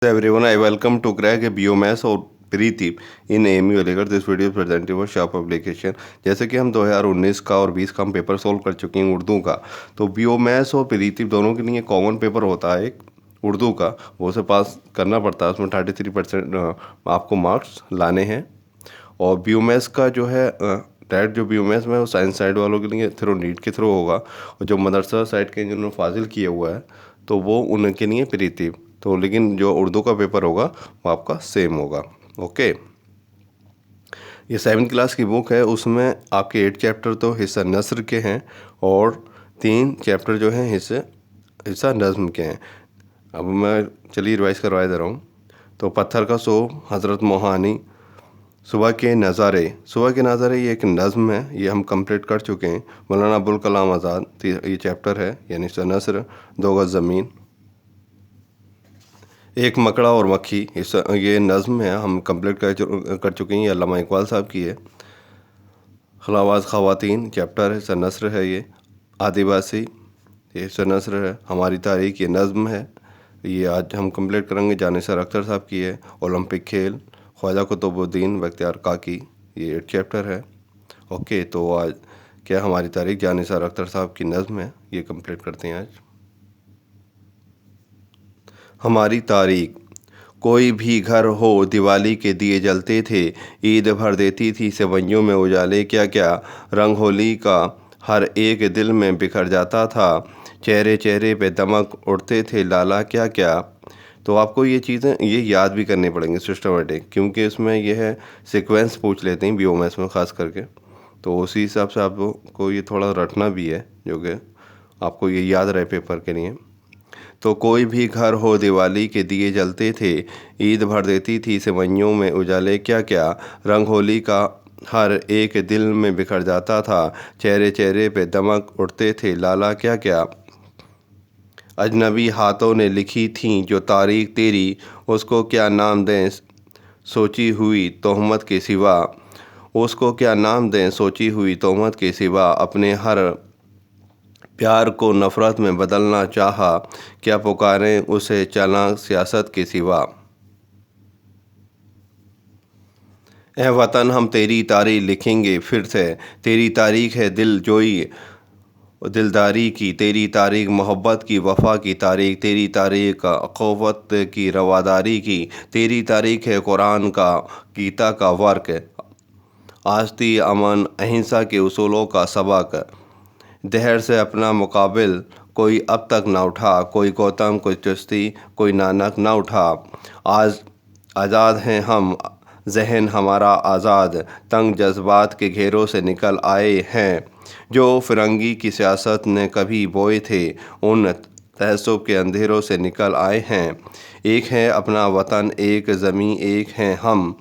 Everyone, I welcome to crack a BioMass और Preeti in एमी Aligarh this video presented for sharp publication. जैसे कि हम 2019 का और 20 का हम पेपर सोल्व कर चुके हैं उर्दू का, तो BioMass और प्रीति दोनों के लिए कॉमन पेपर होता है एक उर्दू का, वो से पास करना पड़ता है। उसमें 33% आपको मार्क्स लाने हैं। और BioMass का जो है डायरेक्ट जो BioMass में वो साइंस साइड वालों के लिए थ्रू नीट के थ्रू होगा, और जो मदरसा साइड के जिन्होंने फाजिल किया हुआ है तो वो उनके लिए प्रीति। तो लेकिन जो उर्दू का पेपर होगा वो आपका सेम होगा। ओके, ये 7th क्लास की बुक है, उसमें आपके 8 चैप्टर तो हिस्सा नस्र के हैं और 3 चैप्टर जो हैं हिस्सा नज़्म के हैं। अब मैं चलिए रिवाइज करवा दे रहा हूँ। तो पत्थर का सो, हज़रत मोहानी, सुबह के नज़ारे ये एक नज़्म है, ये हम कंप्लीट कर चुके हैं। मौलाना अबुल कलाम आज़ाद ये चैप्टर है, यानी नस्र, 2 गज़ ज़मीन, एक मकड़ा और मक्खी, ये नज़्म है, हम कंप्लीट कर चुके हैं। ये अल्लामा इकबाल साहब की है। खलावाज ख़वातीन चैप्टर है, नस्र है। ये आदिवासी, ये नस्र है। हमारी तारीख, ये नज़्म है, ये आज हम कंप्लीट करेंगे। जानिसार अख्तर साहब की है। ओलंपिक खेल, ख्वाजा कुतुबुद्दीन बख्तियार काकी, ये 8 चैप्टर है। ओके, तो आज क्या हमारी तारीख जानिसार अख्तर साहब की नज़्म है, ये कंप्लीट करते हैं आज। हमारी तारीख। कोई भी घर हो दिवाली के दिए जलते थे, ईद भर देती थी सेवइयों में उजाले, क्या क्या रंग होली का हर एक दिल में बिखर जाता था, चेहरे चेहरे पे दमक उड़ते थे लाला, क्या क्या। तो आपको ये चीज़ें ये याद भी करनी पड़ेंगी सिस्टमेटिक, क्योंकि इसमें यह है सीक्वेंस पूछ लेते हैं BioMass में ख़ास करके, तो उसी हिसाब से आपको ये थोड़ा रटना भी है, जो कि आपको ये याद रहे पेपर के लिए। तो कोई भी घर हो दिवाली के दिए जलते थे, ईद भर देती थी सेवइयों में उजाले, क्या क्या रंग होली का हर एक दिल में बिखर जाता था, चेहरे चेहरे पे दमक उठते थे लाला, क्या क्या। अजनबी हाथों ने लिखी थी जो तारीख तेरी, उसको क्या नाम दें सोची हुई तोहमत के सिवा, उसको क्या नाम दें सोची हुई तोहमत के सिवा, अपने हर प्यार को नफ़रत में बदलना चाहा, क्या पुकारें उसे चालाक सियासत के सिवा। ए वतन हम तेरी तारीख लिखेंगे फिर से, तेरी तारीख है दिल जोई दिलदारी की, तेरी तारीख मोहब्बत की वफ़ा की तारीख, तेरी तारीख अख़वत की रवादारी की, तेरी तारीख है कुरान का गीता का वर्क, आस्ती अमन अहिंसा के उसूलों का सबक, दहर से अपना मुकाबिल कोई अब तक ना उठा, कोई गौतम कोई चिश्ती कोई नानक ना उठा, आज आज़ाद हैं हम, जहन हमारा आज़ाद, तंग जज्बात के घेरों से निकल आए हैं, जो फिरंगी की सियासत ने कभी बोए थे, उन तहज़्ज़ुब के अंधेरों से निकल आए हैं। एक है अपना वतन, एक ज़मीं, एक हैं हम,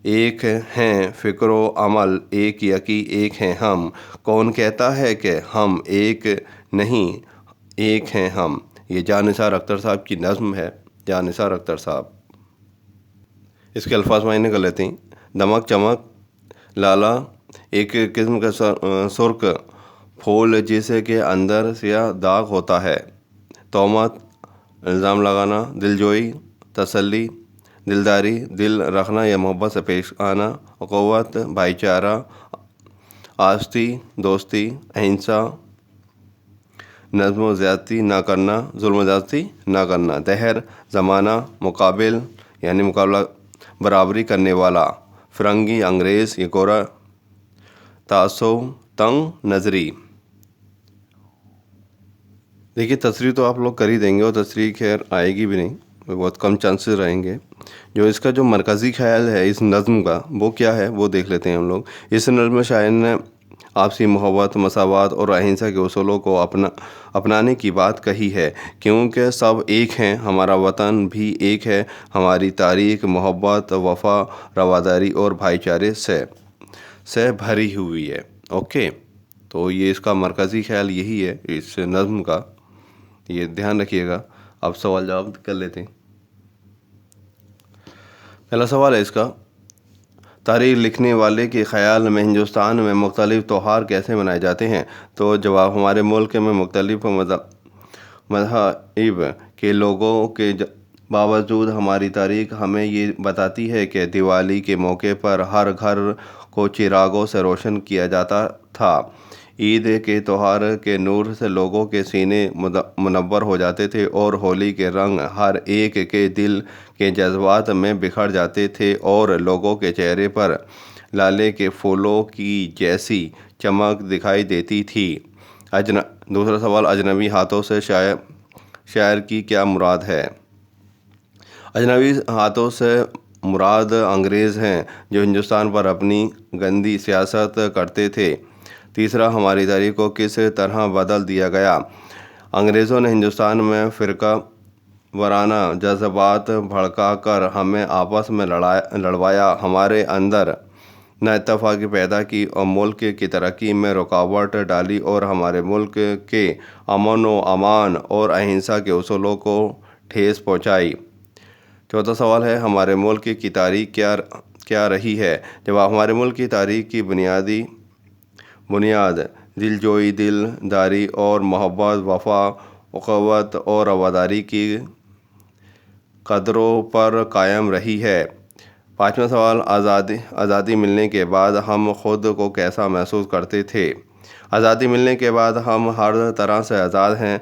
एक हैं फ़िक्रो अमल, एक यकी, एक हैं हम, कौन कहता है कि हम एक नहीं, एक हैं हम। ये जानिसार अख्तर साहब की नज़्म है, जानिसार अख्तर साहब। इसके अल्फाज मायने कर लेते हैं। दमक चमक लाला, एक किस्म का सुर्ख फूल जिसे के अंदर सिया दाग होता है, तोहमत इल्ज़ाम लगाना, दिलजोई तसल्ली, दिलदारी दिल रखना या मोहब्बत से पेश आना, अख़ुवत भाईचारा, आस्ती दोस्ती, अहिंसा नज़्म ज़्यादती ना करना, जुल्म ज़्यादती ना करना, दहर ज़माना मुकाबिल यानी मुकाबला बराबरी करने वाला, फ़िरंगी अंग्रेज़ ये गोरा, तासुब तंग नज़री। देखिए तसरीह तो आप लोग कर ही देंगे, और तसरीह खैर आएगी भी नहीं, बहुत कम चांसेस रहेंगे। जो इसका जो मरकज़ी ख्याल है इस नज़्म का वो क्या है वो देख लेते हैं हम लोग। इस नज़्म में शायर ने आपसी मोहब्बत, मसावत और अहिंसा के उसूलों को अपनाने की बात कही है, क्योंकि सब एक हैं, हमारा वतन भी एक है, हमारी तारीख मोहब्बत, वफ़ा, रवादारी और भाईचारे से भरी हुई है। ओके, तो ये इसका मरकज़ी ख्याल यही है इस नज़्म का, ये ध्यान रखिएगा। अब सवाल जवाब कर लेते हैं। पहला सवाल है इसका, तारीख़ लिखने वाले के ख़याल में हिंदुस्तान में मुख्तलिफ़ त्योहार कैसे मनाए जाते हैं। तो जवाब, हमारे मुल्क में मुख्तलिफ़ मज़ाहिब के लोगों के باوجود ہماری تاریخ ہمیں یہ بتاتی ہے کہ دیوالی کے موقع پر ہر گھر کو چراغوں سے روشن کیا جاتا تھا۔ عید کے تہوار کے نور سے لوگوں کے سینے منور ہو جاتے تھے اور ہولی کے رنگ ہر ایک کے دل کے جذبات میں بکھر جاتے تھے اور لوگوں کے چہرے پر لالے کے پھولوں کی جیسی چمک دکھائی دیتی تھی۔ دوسرا سوال، اجنبی ہاتھوں سے شاعر کی کیا مراد ہے؟ اجنبی ہاتھوں سے مراد انگریز ہیں جو ہندوستان پر اپنی گندی سیاست کرتے تھے۔ تیسرا، ہماری تاریخ کو کس طرح بدل دیا گیا؟ انگریزوں نے ہندوستان میں فرقہ وارانہ جذبات بھڑکا کر ہمیں آپس میں لڑوایا، ہمارے اندر نہ اتفاقی پیدا کی اور ملک کی ترقی میں رکاوٹ ڈالی اور ہمارے ملک کے امن و امان اور اہنسا کے اصولوں کو ٹھیس پہنچائی۔ چوتھا سوال ہے، ہمارے ملک کی تاریخ کیا رہی ہے؟ جواب، ہمارے ملک کی تاریخ کی بنیاد دلجوئی، دل داری اور محبت، وفا، اخوت اور رواداری کی قدروں پر قائم رہی ہے۔ پانچواں سوال، آزادی ملنے کے بعد ہم خود کو کیسا محسوس کرتے تھے؟ آزادی ملنے کے بعد ہم ہر طرح سے آزاد ہیں،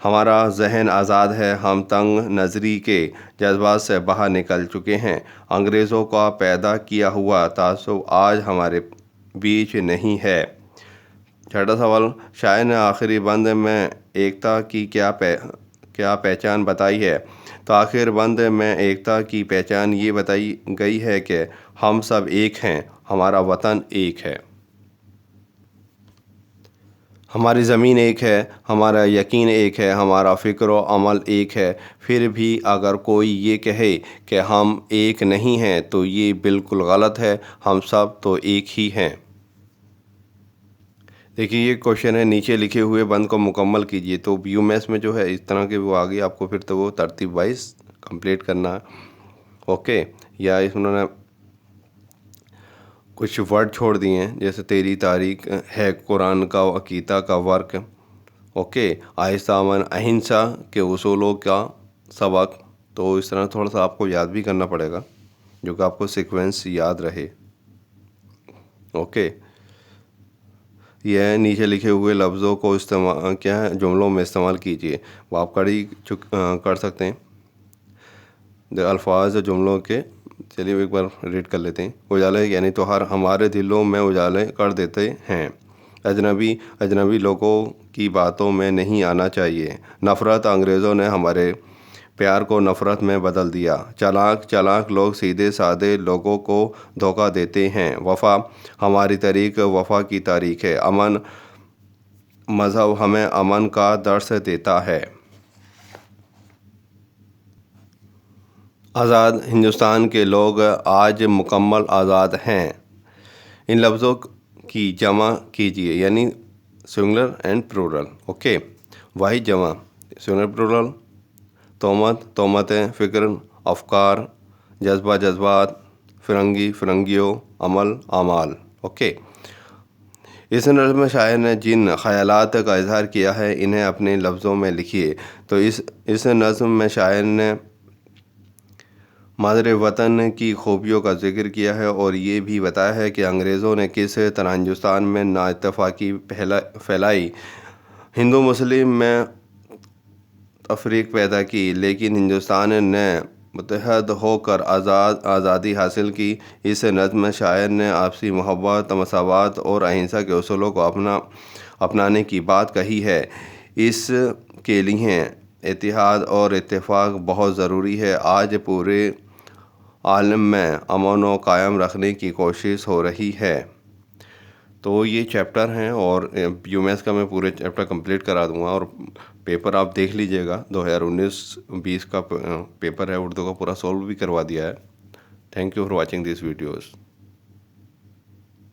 ہمارا ذہن آزاد ہے، ہم تنگ نظری کے جذبات سے باہر نکل چکے ہیں۔ انگریزوں کا پیدا کیا ہوا تعصب آج ہمارے بیچ نہیں ہے۔ چھٹا سوال، شاعر نے آخری بند میں ایکتا کی کیا پہچان بتائی ہے؟ تو آخر بند میں ایکتا کی پہچان یہ بتائی گئی ہے کہ ہم سب ایک ہیں، ہمارا وطن ایک ہے، ہماری زمین ایک ہے، ہمارا یقین ایک ہے، ہمارا فکر و عمل ایک ہے۔ پھر بھی اگر کوئی یہ کہے کہ ہم ایک نہیں ہیں تو یہ بالکل غلط ہے، ہم سب تو ایک ہی ہیں۔ دیکھیے یہ کوشچن ہے، نیچے لکھے ہوئے بند کو مکمل کیجیے۔ تو یو میس میں جو ہے اس طرح کے وہ آگے آپ کو پھر تو وہ ترتیب وائز کمپلیٹ کرنا ہے، اوکے۔ یا اس انہوں نے کچھ ورڈ چھوڑ دیے ہیں جیسے تیری تاریخ ہے قرآن کا عقیدہ کا ورک، اوکے، آہستہ امن اہنسا کے اصولوں کا سبق۔ تو اس طرح تھوڑا سا آپ کو یاد بھی کرنا پڑے گا جو کہ آپ کو سیکوینس یاد رہے، اوکے۔ یہ نیچے لکھے ہوئے لفظوں کو کیا ہے جملوں میں استعمال کیجیے، وہ آپ کر سکتے ہیں الفاظ جملوں کے۔ چلیے ایک بار ریڈ کر لیتے ہیں۔ اجالے یعنی تہوار ہمارے دلوں میں اجالے کر دیتے ہیں۔ اجنبی لوگوں کی باتوں میں نہیں آنا چاہیے۔ نفرت، انگریزوں نے ہمارے پیار کو نفرت میں بدل دیا۔ چالاک لوگ سیدھے سادے لوگوں کو دھوکہ دیتے ہیں۔ وفا، ہماری تاریخ وفا کی تاریخ ہے۔ امن، مذہب ہمیں امن کا درس دیتا ہے۔ آزاد، ہندوستان کے لوگ آج مکمل آزاد ہیں۔ ان لفظوں کی جمع کیجیے، یعنی سنگولر اینڈ پلورل، اوکے۔ واحد جمع، سنگولر پلورل۔ تہمت، تہمتیں، فکر، افکار، جذبات، فرنگی، فرنگیوں، عمل، اعمال، اوکے۔ اس نظم میں شاعر نے جن خیالات کا اظہار کیا ہے انہیں اپنے لفظوں میں لکھیے۔ تو اس نظم میں شاعر نے مادر وطن کی خوبیوں کا ذکر کیا ہے اور یہ بھی بتایا ہے کہ انگریزوں نے کس طرح ہندوستان میں نااتفاقی پھیلائی، ہندو مسلم میں تفریق پیدا کی، لیکن ہندوستان نے متحد ہو کر آزادی حاصل کی۔ اس نظم میں شاعر نے آپسی محبت، مساوات اور اہنسا کے اصولوں کو اپنانے کی بات کہی ہے۔ اس کے لیے اتحاد اور اتفاق بہت ضروری ہے۔ آج پورے عالم میں امن و قائم رکھنے کی کوشش ہو رہی ہے۔ تو یہ چیپٹر ہیں اور یو میس کا میں پورے چیپٹر کمپلیٹ کرا دوں گا اور پیپر آپ دیکھ لیجئے گا۔ 2019-20 کا پیپر ہے، اردو کا پورا سولو بھی کروا دیا ہے۔ Thank you for watching this videos.